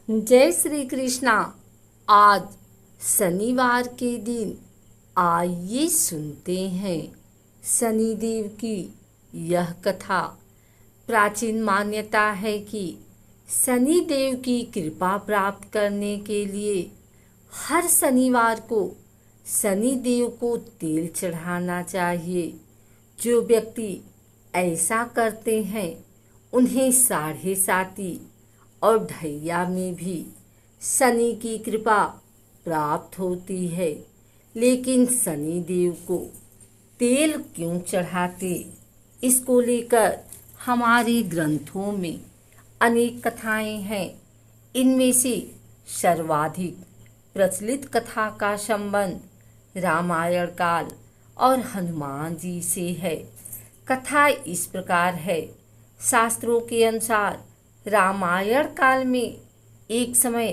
जय श्री कृष्णा। आज शनिवार के दिन आइए सुनते हैं शनिदेव की यह कथा। प्राचीन मान्यता है कि शनिदेव की कृपा प्राप्त करने के लिए हर शनिवार को शनिदेव को तेल चढ़ाना चाहिए। जो व्यक्ति ऐसा करते हैं उन्हें साढ़े साती और ढैया में भी शनि की कृपा प्राप्त होती है। लेकिन शनि देव को तेल क्यों चढ़ाते, इसको लेकर हमारे ग्रंथों में अनेक कथाएं हैं। इनमें से सर्वाधिक प्रचलित कथा का संबंध रामायण काल और हनुमान जी से है। कथा इस प्रकार है। शास्त्रों के अनुसार रामायण काल में एक समय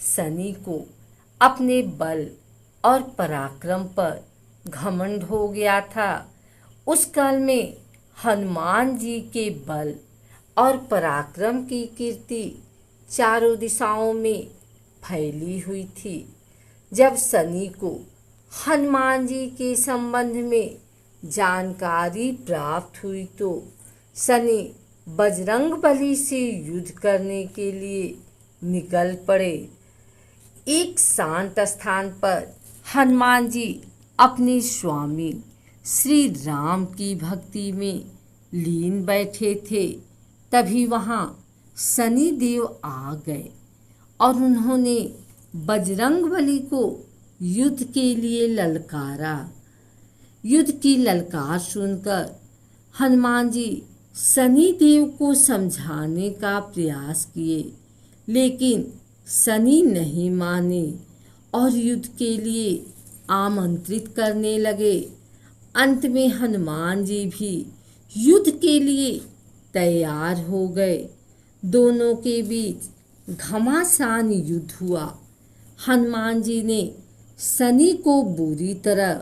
शनि को अपने बल और पराक्रम पर घमंड हो गया था। उस काल में हनुमान जी के बल और पराक्रम की कीर्ति चारों दिशाओं में फैली हुई थी। जब शनि को हनुमान जी के संबंध में जानकारी प्राप्त हुई तो शनि बजरंगबली से युद्ध करने के लिए निकल पड़े। एक शांत स्थान पर हनुमान जी अपने स्वामी श्री राम की भक्ति में लीन बैठे थे। तभी वहां शनि देव आ गए और उन्होंने बजरंगबली को युद्ध के लिए ललकारा। युद्ध की ललकार सुनकर हनुमान जी शनि देव को समझाने का प्रयास किए, लेकिन शनि नहीं माने और युद्ध के लिए आमंत्रित करने लगे। अंत में हनुमान जी भी युद्ध के लिए तैयार हो गए। दोनों के बीच घमासान युद्ध हुआ। हनुमान जी ने शनि को बुरी तरह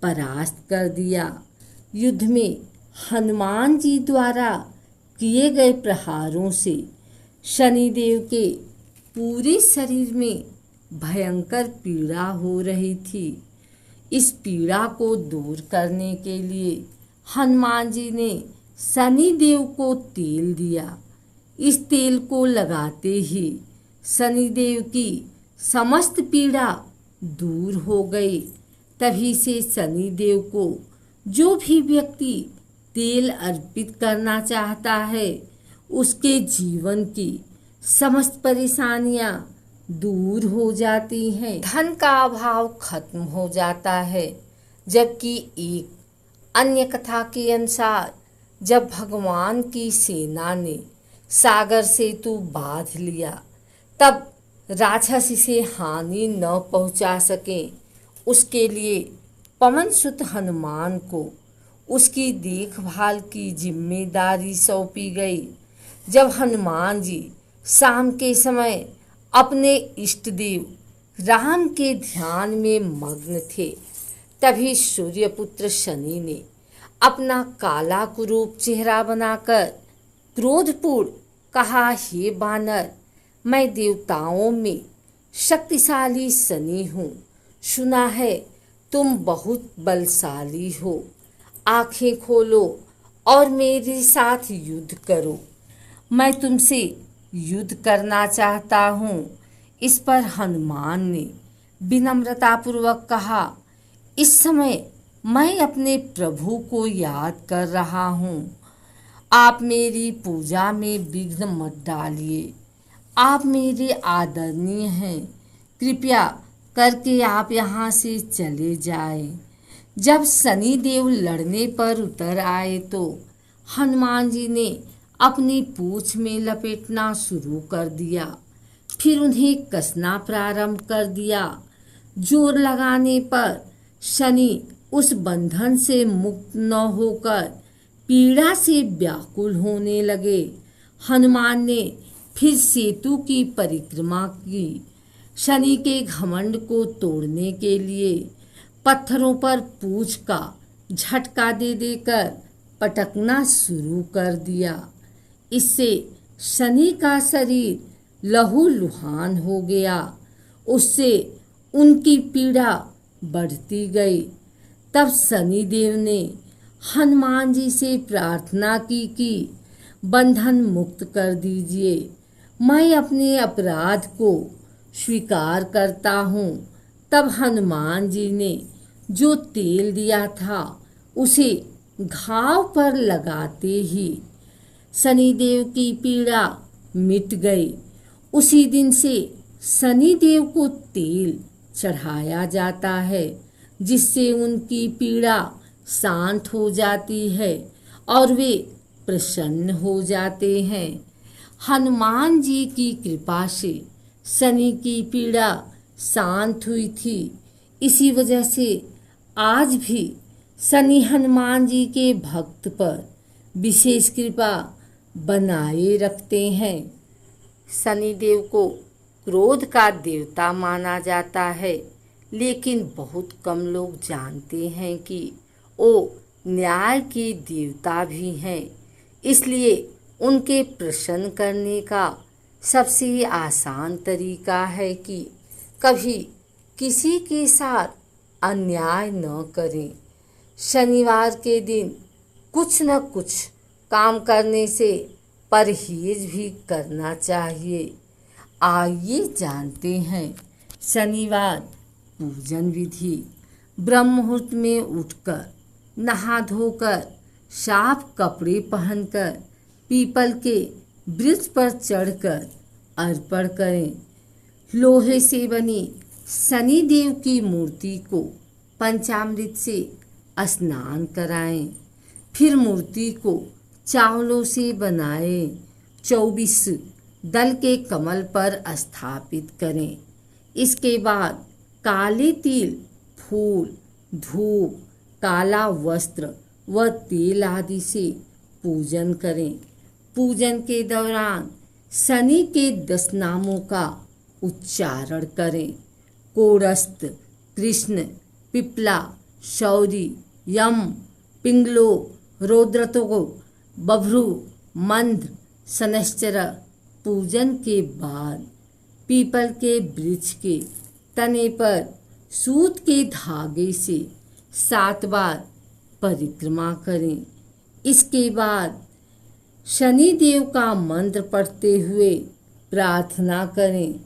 परास्त कर दिया। युद्ध में हनुमान जी द्वारा किए गए प्रहारों से शनिदेव के पूरे शरीर में भयंकर पीड़ा हो रही थी। इस पीड़ा को दूर करने के लिए हनुमान जी ने शनिदेव को तेल दिया। इस तेल को लगाते ही शनिदेव की समस्त पीड़ा दूर हो गई। तभी से शनिदेव को जो भी व्यक्ति तेल अर्पित करना चाहता है उसके जीवन की समस्त परेशानियां दूर हो जाती हैं। धन का अभाव खत्म हो जाता है। जबकि एक अन्य कथा के अनुसार जब भगवान की सेना ने सागर सेतु बांध लिया तब राक्षस इसे हानि न पहुंचा सके, उसके लिए पवन सुत हनुमान को उसकी देखभाल की जिम्मेदारी सौंपी गई। जब हनुमान जी शाम के समय अपने इष्ट देव राम के ध्यान में मग्न थे, तभी सूर्यपुत्र शनि ने अपना काला कुरूप चेहरा बनाकर क्रोधपूर्ण कहा, हे बानर, मैं देवताओं में शक्तिशाली शनि हूँ। सुना है तुम बहुत बलशाली हो। आंखें खोलो और मेरे साथ युद्ध करो। मैं तुमसे युद्ध करना चाहता हूँ। इस पर हनुमान ने विनम्रतापूर्वक कहा, इस समय मैं अपने प्रभु को याद कर रहा हूँ। आप मेरी पूजा में विघ्न मत डालिए। आप मेरे आदरणीय हैं। कृपया करके आप यहाँ से चले जाएं। जब शनिदेव लड़ने पर उतर आए तो हनुमान जी ने अपनी पूंछ में लपेटना शुरू कर दिया। फिर उन्हें कसना प्रारंभ कर दिया। जोर लगाने पर शनि उस बंधन से मुक्त न होकर पीड़ा से व्याकुल होने लगे। हनुमान ने फिर सेतु की परिक्रमा की। शनि के घमंड को तोड़ने के लिए पत्थरों पर पूंछ का झटका दे देकर पटकना शुरू कर दिया। इससे शनि का शरीर लहूलुहान हो गया। उससे उनकी पीड़ा बढ़ती गई। तब शनिदेव ने हनुमान जी से प्रार्थना की कि बंधन मुक्त कर दीजिए, मैं अपने अपराध को स्वीकार करता हूँ। तब हनुमान जी ने जो तेल दिया था उसे घाव पर लगाते ही शनिदेव की पीड़ा मिट गई। उसी दिन से शनिदेव को तेल चढ़ाया जाता है, जिससे उनकी पीड़ा शांत हो जाती है और वे प्रसन्न हो जाते हैं। हनुमान जी की कृपा से शनि की पीड़ा शांत हुई थी। इसी वजह से आज भी शनि हनुमान जी के भक्त पर विशेष कृपा बनाए रखते हैं। शनिदेव को क्रोध का देवता माना जाता है, लेकिन बहुत कम लोग जानते हैं कि वो न्याय के देवता भी हैं। इसलिए उनके प्रसन्न करने का सबसे आसान तरीका है कि कभी किसी के साथ अन्याय न करें। शनिवार के दिन कुछ न कुछ काम करने से परहेज भी करना चाहिए। आइए जानते हैं शनिवार पूजन विधि। ब्रह्म मुहूर्त में उठकर नहा धोकर साफ कपड़े पहनकर पीपल के वृक्ष पर चढ़कर अर्पण करें। लोहे से बनी शनिदेव की मूर्ति को पंचामृत से स्नान कराएं। फिर मूर्ति को चावलों से बनाए 24 दल के कमल पर स्थापित करें। इसके बाद काले तिल, फूल, धूप, काला वस्त्र व तेल आदि से पूजन करें। पूजन के दौरान शनि के 10 नामों का उच्चारण करें। कोरस्थ, कृष्ण, पिपला, शौरी, यम, पिंगलो, रौद्रतो, बभ्रु, मंद्र, शनैश्चर। पूजन के बाद पीपल के वृक्ष के तने पर सूत के धागे से 7 बार परिक्रमा करें। इसके बाद शनिदेव का मंत्र पढ़ते हुए प्रार्थना करें।